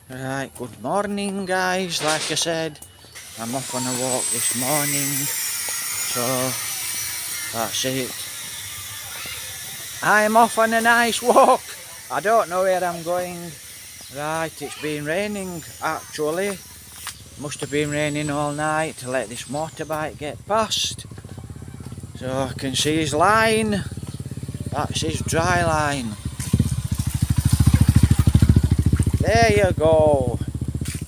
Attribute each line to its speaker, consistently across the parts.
Speaker 1: Right, good morning guys. Like I said, I'm off on a walk this morning, so that's it. I'm off on a nice walk. I don't know where I'm going. Right, it's been raining actually. Must have been raining all night to let this motorbike get past. So I can see his line. That's his dry line. There you go.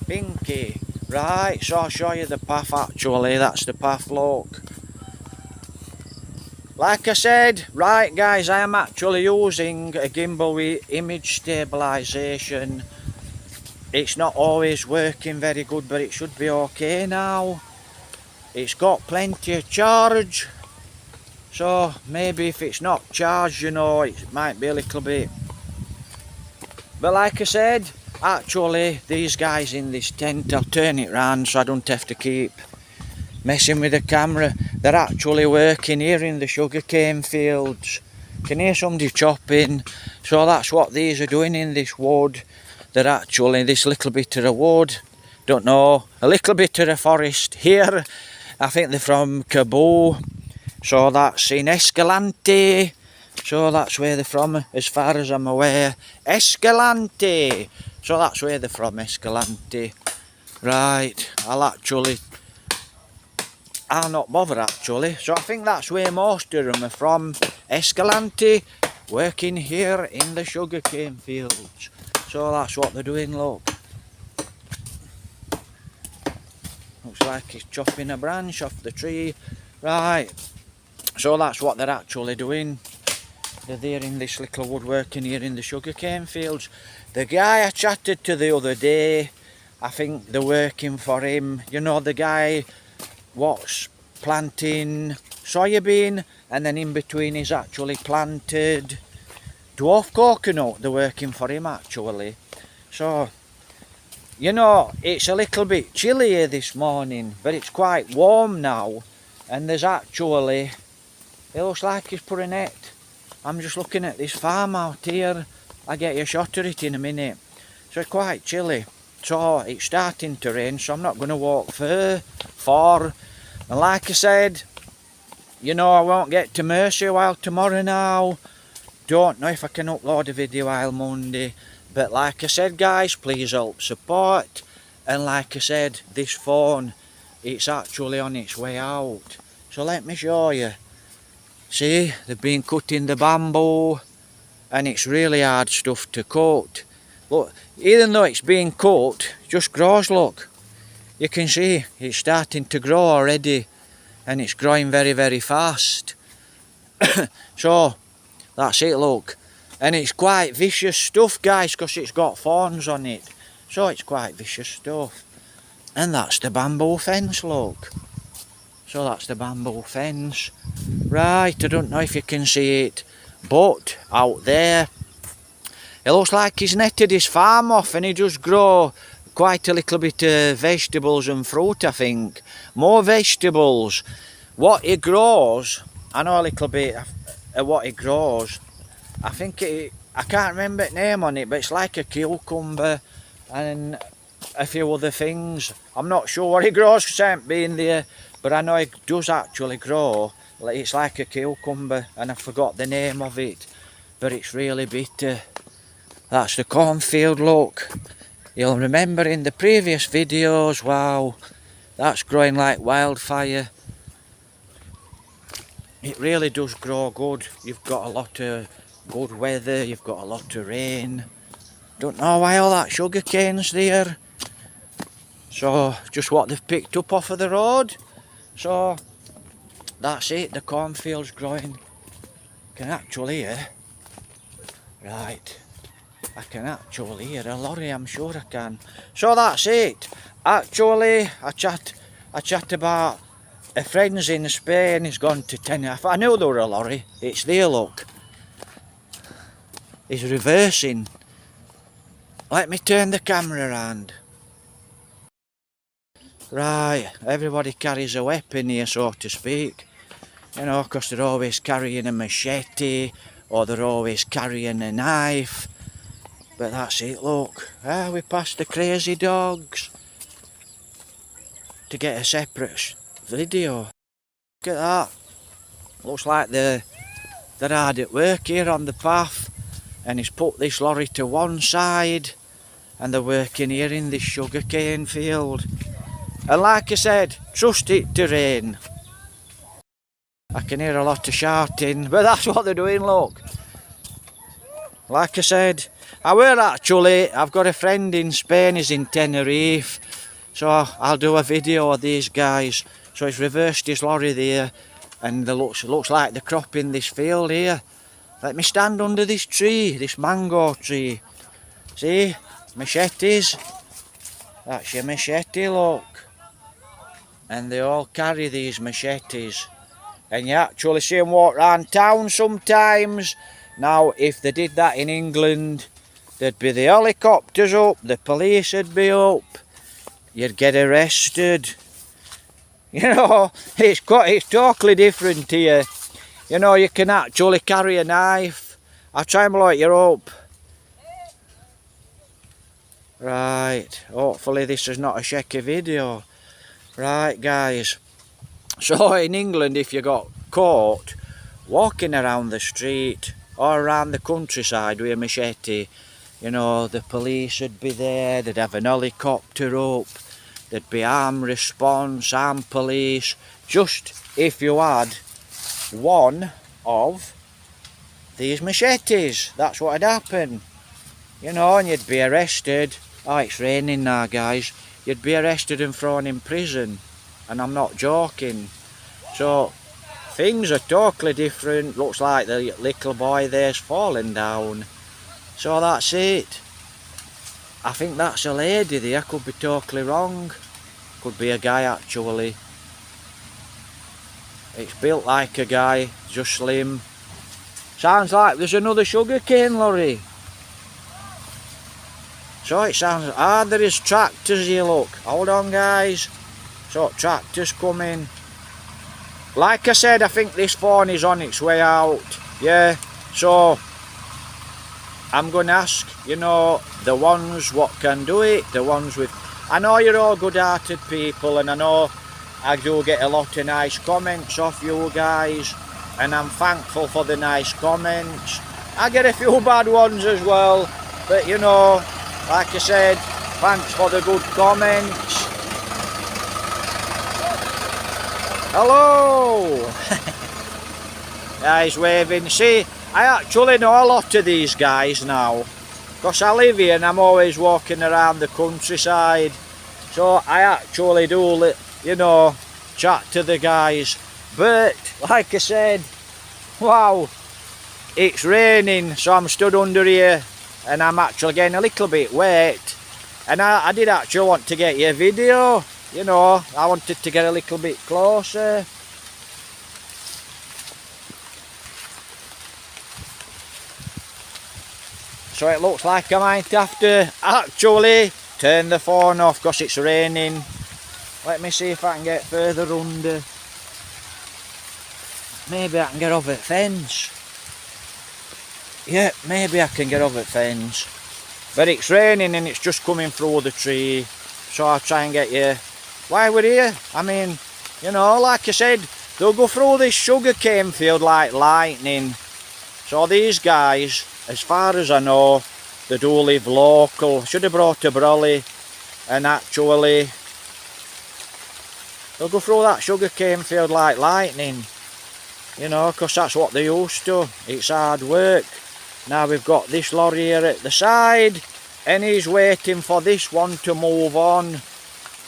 Speaker 1: Pinky. Right, so I'll show you the path actually. That's the path, look. Like I said, right guys, I am actually using a gimbal with image stabilisation. It's not always working very good, but it should be okay now. It's got plenty of charge. So maybe if it's not charged, you know, it might be a little bit. But like I said, actually these guys in this tent, I'll turn it round so I don't have to keep messing with the camera. They're actually working here in the sugarcane fields. Can hear somebody chopping. So that's what these are doing in this wood. They're actually this little bit of the wood. Don't know, a little bit of the forest here. I think they're from Cabo. So that's in Escalante. So that's where they're from, as far as I'm aware. Escalante. So that's where they're from, Escalante. Right, I'll not bother actually. So I think that's where most of them are from. Escalante, working here in the sugarcane fields. So that's what they're doing, look. Looks like he's chopping a branch off the tree. Right, so that's what they're actually doing. They're there in this little woodworking here in the sugarcane fields. The guy I chatted to the other day, I think they're working for him. You know, the guy what's planting soybean, and then in between is actually planted dwarf coconut. They're working for him actually. So, you know, it's a little bit chilly here this morning, but it's quite warm now. And there's actually, it looks like he's put a net. I'm just looking at this farm out here. I'll get you a shot of it in a minute. So it's quite chilly. So it's starting to rain, so I'm not going to walk far. And like I said, you know, I won't get to Mercy while tomorrow now. Don't know if I can upload a video while Monday. But like I said guys, please help support. And like I said, this phone, it's actually on its way out. So let me show you. See, they've been cutting the bamboo, and it's really hard stuff to cut. Look, even though it's being cut, it just grows, look. You can see it's starting to grow already, and it's growing very, very fast. So, that's it, look. And it's quite vicious stuff, guys, because it's got thorns on it. So it's quite vicious stuff. And that's the bamboo fence, look. So that's the bamboo fence. Right, I don't know if you can see it, but out there, it looks like he's netted his farm off, and he just grow quite a little bit of vegetables and fruit, I think. More vegetables. What he grows, I know a little bit of what he grows. I think I can't remember the name on it, but it's like a cucumber and a few other things. I'm not sure what he grows because I haven't been there, but I know it does actually grow. It's like a cucumber, and I forgot the name of it, but it's really bitter. That's the cornfield, look. You'll remember in the previous videos, wow, that's growing like wildfire. It really does grow good. You've got a lot of good weather, you've got a lot of rain. Don't know why all that sugar cane's there. So, just what they've picked up off of the road. So, that's it, the cornfield's growing. Can actually hear. Right. I can actually hear a lorry, I'm sure I can. So that's it. Actually, I chat about a friend's in Spain, he's gone to Tenerife. I knew there were a lorry. It's there, look. He's reversing. Let me turn the camera around. Right, everybody carries a weapon here, so to speak. You know, because they're always carrying a machete, or they're always carrying a knife. But that's it, look. We passed the crazy dogs to get a separate video. Look at that. Looks like they're hard at work here on the path, and he's put this lorry to one side and they're working here in this sugarcane field. And like I said, trust it to rain. I can hear a lot of shouting, but that's what they're doing, look. Like I said, I've got a friend in Spain, he's in Tenerife, so I'll do a video of these guys. So he's reversed his lorry there, and it looks like they're cropping this field here. Let me stand under this tree, this mango tree. See, machetes. That's your machete, look. And they all carry these machetes. And you actually see them walk around town sometimes. Now, if they did that in England, there'd be the helicopters up, the police would be up, you'd get arrested. You know, it's totally different here. You know, you can actually carry a knife. I'll try and blow you up. Right, hopefully this is not a shaky video. Right, guys. So in England, if you got caught walking around the street or around the countryside with a machete, you know, the police would be there, they'd have an helicopter up, there'd be armed response, armed police, just if you had one of these machetes. That's what had happened. You know, and you'd be arrested. Oh, it's raining now, guys. You'd be arrested and thrown in prison. And I'm not joking. So, things are totally different. Looks like the little boy there's fallen down. So that's it. I think that's a lady there. Could be totally wrong. Could be a guy actually. It's built like a guy, just slim. Sounds like there's another sugarcane lorry. So it sounds, there is tractors here, look. Hold on, guys. So tractors coming. Like I said, I think this phone is on its way out. Yeah, so I'm going to ask, you know, the ones what can do it, the ones with... I know you're all good-hearted people, and I know I do get a lot of nice comments off you guys, and I'm thankful for the nice comments. I get a few bad ones as well, but you know, like I said, thanks for the good comments. Hello! Guys waving. See, I actually know a lot of these guys now, because I live here and I'm always walking around the countryside. So I actually do, you know, chat to the guys. But, like I said, wow, it's raining, so I'm stood under here and I'm actually getting a little bit wet. And I did actually want to get you a video, you know, I wanted to get a little bit closer. So it looks like I might have to actually turn the phone off because it's raining. Let me see if I can get further under. Maybe I can get over the fence. Yeah, maybe I can get over the fence. But it's raining and it's just coming through the tree. So I'll try and get you. Why we're here? I mean, you know, like I said, they'll go through this sugarcane field like lightning. So these guys, as far as I know, they do live local. Should have brought a brolly, and actually they'll go through that sugarcane field like lightning. You know, because that's what they used to. It's hard work. Now we've got this lorry here at the side, and he's waiting for this one to move on.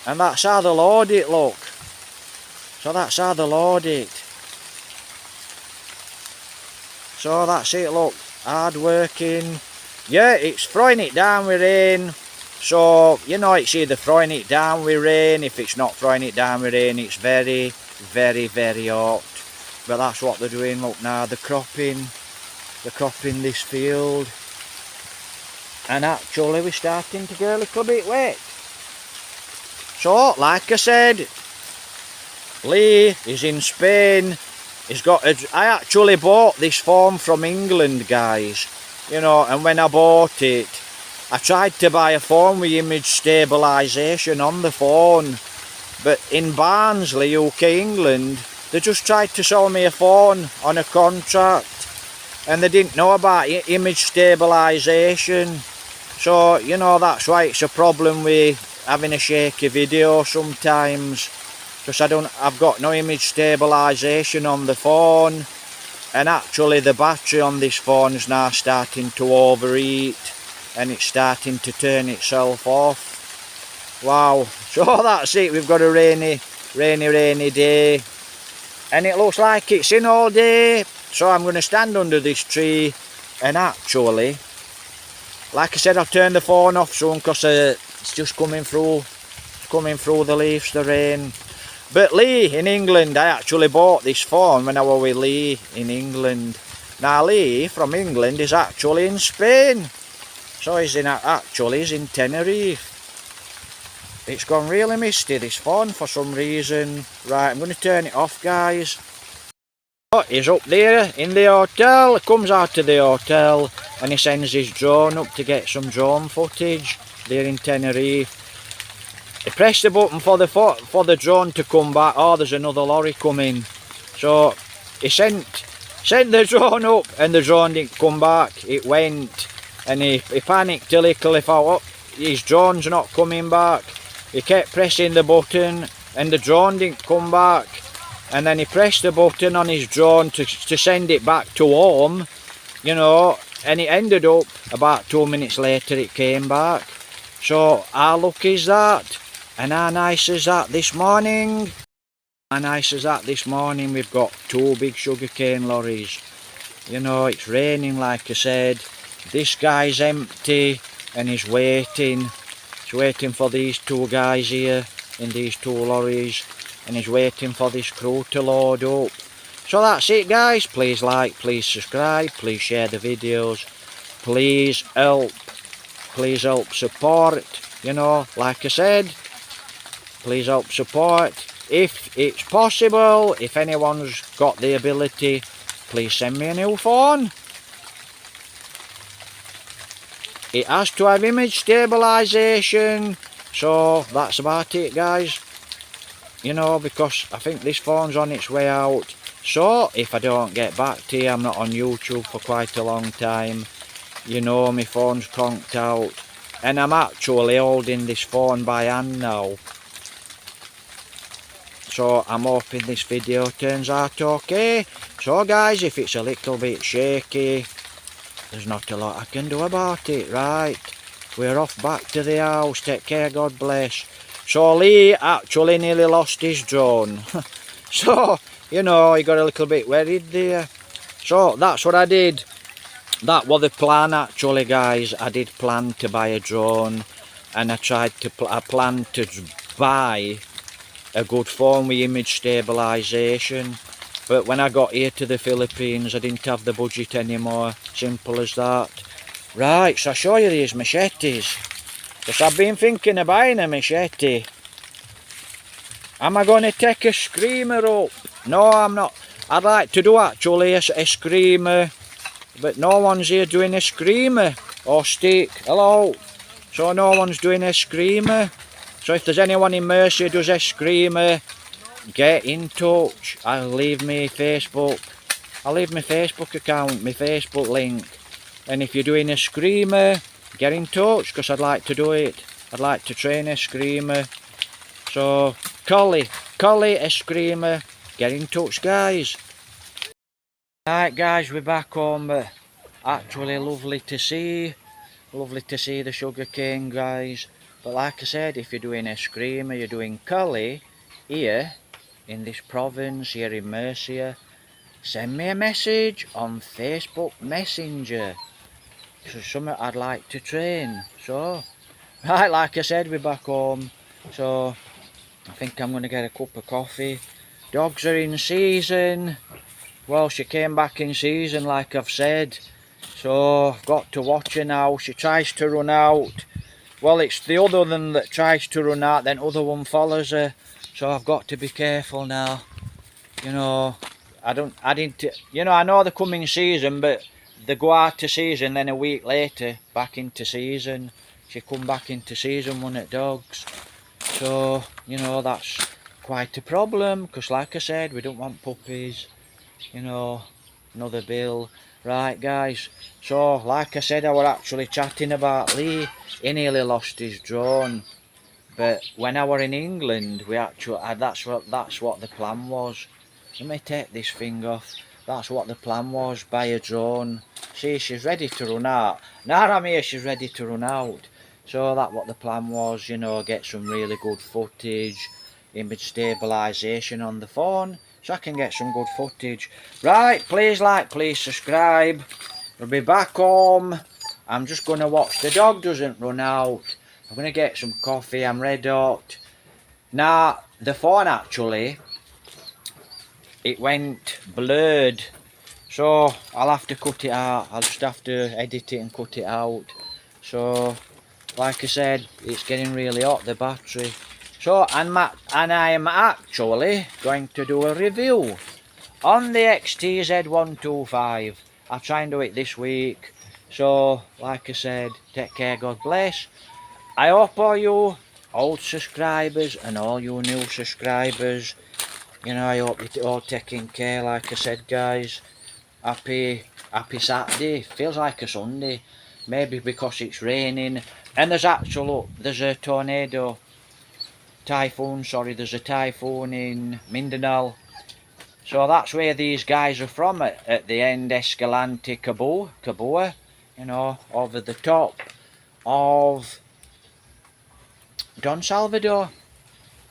Speaker 1: And that's how they load it, look. So that's how they load it. So that's it, look. Hard working. Yeah, it's throwing it down with rain. So, you know, it's either throwing it down with rain. If it's not throwing it down with rain, it's very, very, very hot. But that's what they're doing, look now. They're cropping this field. And actually we're starting to get a little bit wet. So, like I said, Lee is in Spain. He's got I actually bought this phone from England, guys. You know, and when I bought it, I tried to buy a phone with image stabilisation on the phone, but in Barnsley, UK, England, they just tried to sell me a phone on a contract, and they didn't know about image stabilisation. So, you know, that's why it's a problem with having a shaky video sometimes, because I've got no image stabilisation on the phone, and actually the battery on this phone is now starting to overheat, and it's starting to turn itself off. Wow, so that's it, we've got a rainy day, and it looks like it's in all day. So I'm going to stand under this tree, and actually, like I said, I'll turn the phone off soon because it's just coming through the leaves, the rain. But Lee in England, I actually bought this phone when I was with Lee in England. Now Lee from England is actually in Spain. So he's in Tenerife. It's gone really misty, this phone, for some reason. Right, I'm going to turn it off, guys. Oh, he's up there in the hotel. He comes out of the hotel and he sends his drone up to get some drone footage there in Tenerife. He pressed the button for the drone to come back. Oh, there's another lorry coming. So he sent the drone up, and the drone didn't come back. It went, and he panicked a little. He thought, oh, his drone's not coming back. He kept pressing the button, and the drone didn't come back. And then he pressed the button on his drone to send it back to home, you know, and it ended up about 2 minutes later it came back. So how lucky is that? And how nice is that this morning? How nice is that this morning? We've got 2 big sugarcane lorries. You know, it's raining like I said. This guy's empty and he's waiting. He's waiting for these 2 guys here in these 2 lorries. And he's waiting for this crew to load up. So that's it, guys. Please like, please subscribe, please share the videos. Please help support, you know, like I said, please help support. If it's possible, if anyone's got the ability, please send me a new phone. It has to have image stabilisation. So that's about it, guys. You know, because I think this phone's on its way out. So if I don't get back to you, I'm not on YouTube for quite a long time. You know, my phone's conked out. And I'm actually holding this phone by hand now. So I'm hoping this video turns out okay. So guys, if it's a little bit shaky, there's not a lot I can do about it, right? We're off back to the house. Take care, God bless. So Lee actually nearly lost his drone. So, you know, he got a little bit worried there. So that's what I did. That was the plan actually, guys. I did plan to buy a drone, and I planned to buy a good phone with image stabilisation. But when I got here to the Philippines, I didn't have the budget anymore. Simple as that. Right, so I'll show you these machetes. Because I've been thinking of buying a machete. Am I going to take a screamer up? No, I'm not. I'd like to do actually a screamer. But no one's here doing a screamer. Or stick. Hello. So no one's doing a screamer. So if there's anyone in Mercia who does a screamer, get in touch. I'll leave my Facebook account, my Facebook link. And if you're doing a screamer, get in touch, because I'd like to do it. I'd like to train a screamer. So, Collie a screamer. Get in touch, guys. Right, guys, we're back home. Actually, lovely to see the sugarcane, guys. But like I said, if you're doing a screamer, you're doing Collie here in this province, here in Mercia, send me a message on Facebook Messenger. So something I'd like to train. So, right, like I said, we're back home. So, I think I'm going to get a cup of coffee. Dogs are in season. Well, she came back in season, like I've said. So, I've got to watch her now. She tries to run out. Well, it's the other one that tries to run out, then other one follows her. So, I've got to be careful now. You know, I know they're coming season, but they go out of season, then a week later back into season. She come back into season one at dogs. So, you know, that's quite a problem, because like I said, we don't want puppies, you know, another bill. Right guys, so like I said, I were actually chatting about Lee. He nearly lost his drone, but when I were in England, we actually that's what the plan was. Let me take this thing off. That's what the plan was, buy a drone. See, she's ready to run out. Now I'm here, she's ready to run out. So that's what the plan was, you know, get some really good footage, image stabilisation on the phone, so I can get some good footage. Right, please like, please subscribe. We'll be back home. I'm just going to watch the dog doesn't run out. I'm going to get some coffee, I'm red hot. Now, the phone actually, it went blurred, so I'll have to cut it out. I'll just have to edit it and cut it out. So like I said, it's getting really hot, the battery. So and I am actually going to do a review on the XTZ125. I'll try and do it this week. So like I said, take care, God bless. I hope all you old subscribers and all you new subscribers, you know, I hope you're all taking care. Like I said guys, happy Saturday. Feels like a Sunday, maybe because it's raining. And there's a tornado, typhoon, sorry, there's a typhoon in Mindanao. So that's where these guys are from, at the end, Escalante, Cabua, you know, over the top of Don Salvador,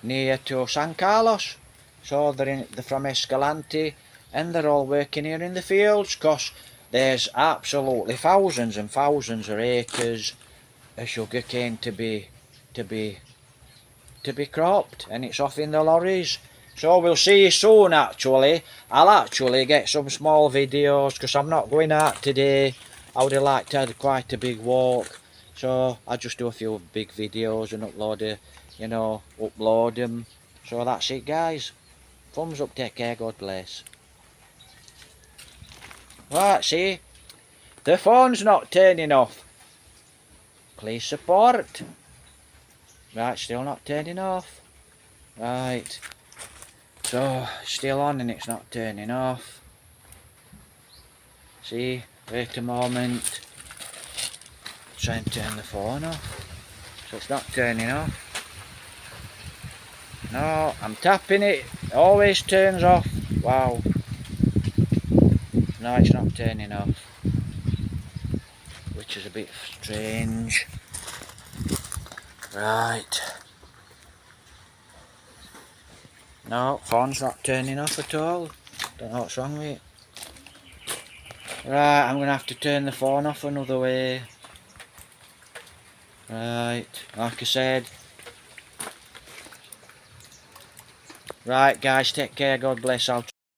Speaker 1: near to San Carlos. So they're from Escalante, and they're all working here in the fields, because there's absolutely thousands and thousands of acres of sugar cane to be cropped, and it's off in the lorries. So we'll see you soon. Actually, I'll actually get some small videos, because I'm not going out today. I would have liked to have quite a big walk, so I'll just do a few big videos and upload them. So that's it guys, thumbs up, take care, God bless. Right, see, the phone's not turning off, please support. Right, still not turning off. Right, so still on and it's not turning off. See, wait a moment, try and turn the phone off. So it's not turning off. No, I'm tapping it, always turns off. Wow. No, it's not turning off, which is a bit strange. Right. No, phone's not turning off at all. Don't know what's wrong with it. Right, I'm going to have to turn the phone off another way. Right, like I said. Right guys, take care, God bless. I'll